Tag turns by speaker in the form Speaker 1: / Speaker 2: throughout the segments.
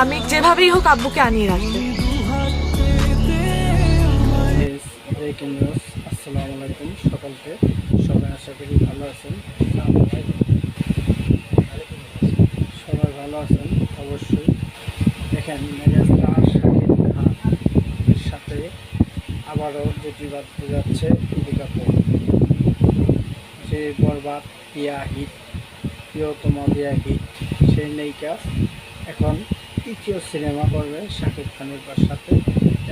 Speaker 1: আমি যেভাবেই হোক আব্বুকে আনিয়ে রাখবো।
Speaker 2: Breaking news. আসসালামু আলাইকুম সকলকে। সবাই আশা করি ভালো আছেন। সবাই ভালো আছেন অবশ্যই। দেখেন মেগাস্টার শাকিব খানের সাথে আবারও জুটি বাঁধতে যাচ্ছে দীপিকা পাড়ুকোন। যে বরবাদ দিয়া হিট, প্রিয়তমা দিয়া হিট, সেই নায়িকা এখন তৃতীয় সিনেমা করবে শাকিব খানের সাথে,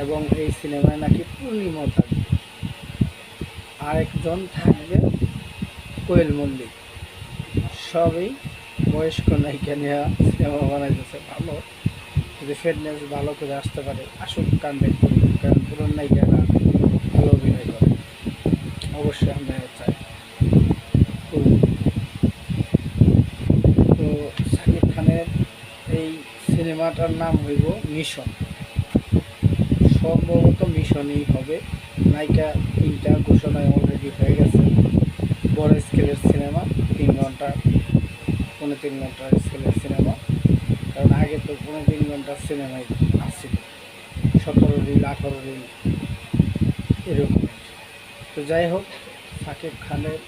Speaker 2: এবং এই সিনেমায় নাকি পূর্ণিমা থাকবে, আরেকজন থাকবে কোয়েল মল্লিক। সবই বয়স্ক নায়িকা নিয়ে সিনেমা বানাইতেছে। ভালো, যদি ফিটনেস ভালো করে আসতে পারে আসুক, কামব্যাক করুক, কারণ পুরনো নায়িকারা ভালো অভিনয় করে। অবশ্যই আমরা চাই। তো শাকিব খানের এই সিনেমাটার নাম হইব মিশন। সম্ভবত মিশনই হবে। নায়িকা 3টা ঘোষণায় অলরেডি হয়ে গেছে। বড় স্কেলের সিনেমা, 3 ঘন্টা, 3.5 ঘন্টার স্কেলের সিনেমা। কারণ আগে তো 3.5 ঘন্টার সিনেমাই আসছিল, 17 রিল 18 রিল এরকম। তো যাই হোক, শাকিব খানের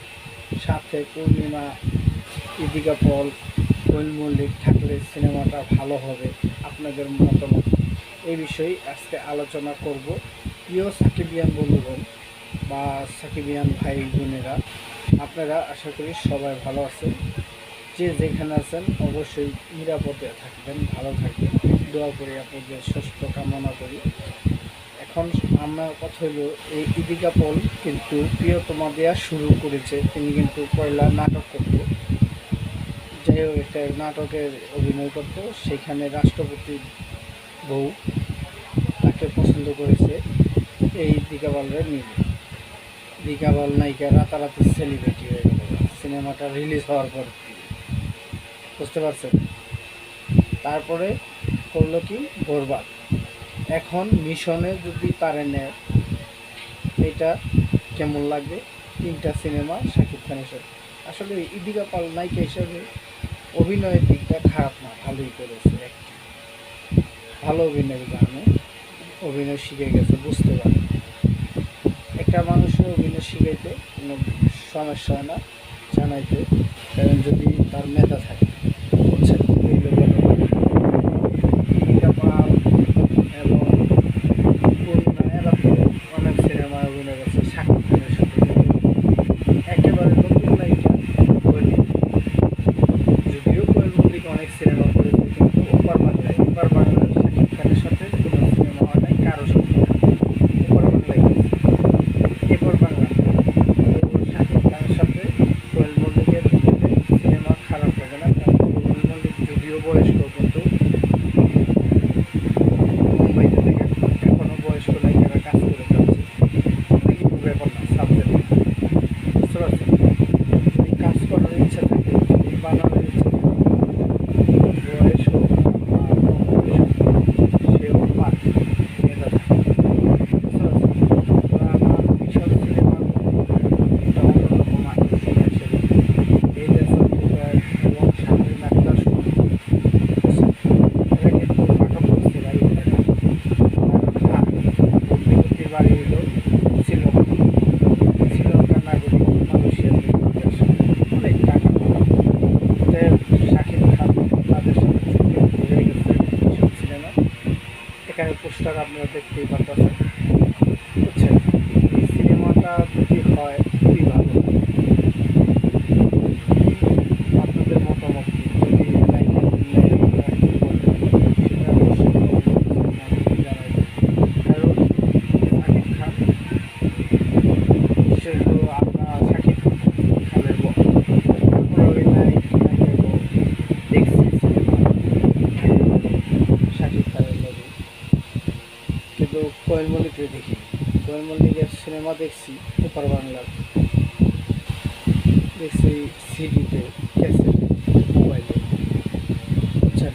Speaker 2: সাথে পূর্ণিমা, দীপিকা পাড়ুকোন, কোয়েল মল্লিক থাকলে সিনেমাটা ভালো হবে। আপনাদের মতামত এই বিষয়ে আজকে আলোচনা করব। প্রিয় সাকিবিয়ান বন্ধুগণ বা সাকিবিয়ান ভাই বোনেরা, আপনারা আশা করি সবাই ভালো আছেন। যে যেখানে আছেন অবশ্যই নিরাপদে থাকবেন, ভালো থাকবেন, দোয়া করি, আপনাদের সুস্থ কামনা করি। এখন আমার কথা হলো, এই দীপিকা পাড়ুকোন কিন্তু প্রিয়তমা দেওয়া শুরু করেছে। তিনি কিন্তু পয়লা নাটক করতো, যাই হোক একটা নাটকের অভিনয় করতো, সেখানে রাষ্ট্রপতির বউ তাকে পছন্দ করেছে এই দীপিকা পাড়ুকোনের নিয়ে। দীপিকা পাড়ুকোন নায়িকা রাতারাতি সেলিব্রিটি হয়ে গেল সিনেমাটা রিলিজ হওয়ার পর থেকে, বুঝতে পারছেন। তারপরে করলো কি বরবাদ। এখন মিশনে যদি পারে নেয়, এটা কেমন লাগবে? 3টা সিনেমা শাকিব খানের সাথে। আসলে দীপিকা পাড়ুকোন নায়িকা হিসাবে অভিনয়ের দিকটা খারাপ না, ভালোই করেছে। ভালো অভিনয়, গানে অভিনয় শিখে গেছে, বুঝতে পারে। একটা মানুষের অভিনয় শিখাইতে কোনো সমস্যা হয় না, জানাইতে, কারণ যদি তার মেধা থাকে। বুঝছেন, এবং পূর্ণিমা এরা তো অনেক সিনেমায় অভিনয় করছে শাকিব খানের সাথে। একেবারে নতুন নায়িকা কোয়েল মল্লিক। যদিও কোয়েল মল্লিক অনেক সিনেমা করেছে, কিন্তু ওপার বাংলায় শাকিব খানের সাথে কোনো সিনেমা হয় নাই কারো সাথে। ওপার বাংলায় এপার বাংলা শাকিব খানের সাথে কোয়েল মল্লিকের সিনেমা খারাপ লাগে না। কারণ কোয়েল মল্লিক যদিও বয়স্ক, কিন্তু মুম্বাইতে থেকে এখনও বয়স্ক নায়িকারা কাজ করে যাচ্ছে। কিন্তু ব্যাপার না, সাবজেক্ট, বুঝতে পারছেন। যদি কাজ করার ইচ্ছা থাকে, যদি বানানোর ইচ্ছা থাকে, বয়স হোক বা কম বয়স হোক, সেও পারে, মেধা থাকে, বুঝতে পারছেন। তো আমার মিশন সিনেমা একটা অন্যরকম আকর্ষণ হিসেবে এই দেশের এবং শাহরিন আক্তার শুরু। এরা কিন্তু নাটক করছে বাড়ি বাড়ি হলো শ্রীলঙ্কার নাগরিক, মালয়েশিয়ার অনেক টাকা। শাকিব খান তাদের সাথে হয়ে গেছে এইসব সিনেমা। এখানে পোস্টার আপনারা দেখতেই পাচ্ছেন, বুঝছেন। এই সিনেমাটা যদি হয় খুবই ভালো। আপনাদের মতামত কি? যদি নায়িকা সেটা অবশ্যই জানাই। কারণ শাকিব খান সেহেতু আমরা শাকিব খানের তারপরে ওই দেখছি সিনেমা শাকিব খানের লগে, কিন্তু কোয়েল মল্লিককে দেখি। কোয়েল মল্লিকের সিনেমা দেখছি ওপার বাংলার, দেখছি সিডিতে, ক্যাসেটে, মোবাইলে, বুঝছেন।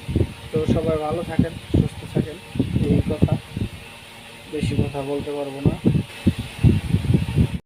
Speaker 2: তো সবাই ভালো থাকেন, সুস্থ থাকেন, এই কথা। বেশি কথা বলতে পারবো না।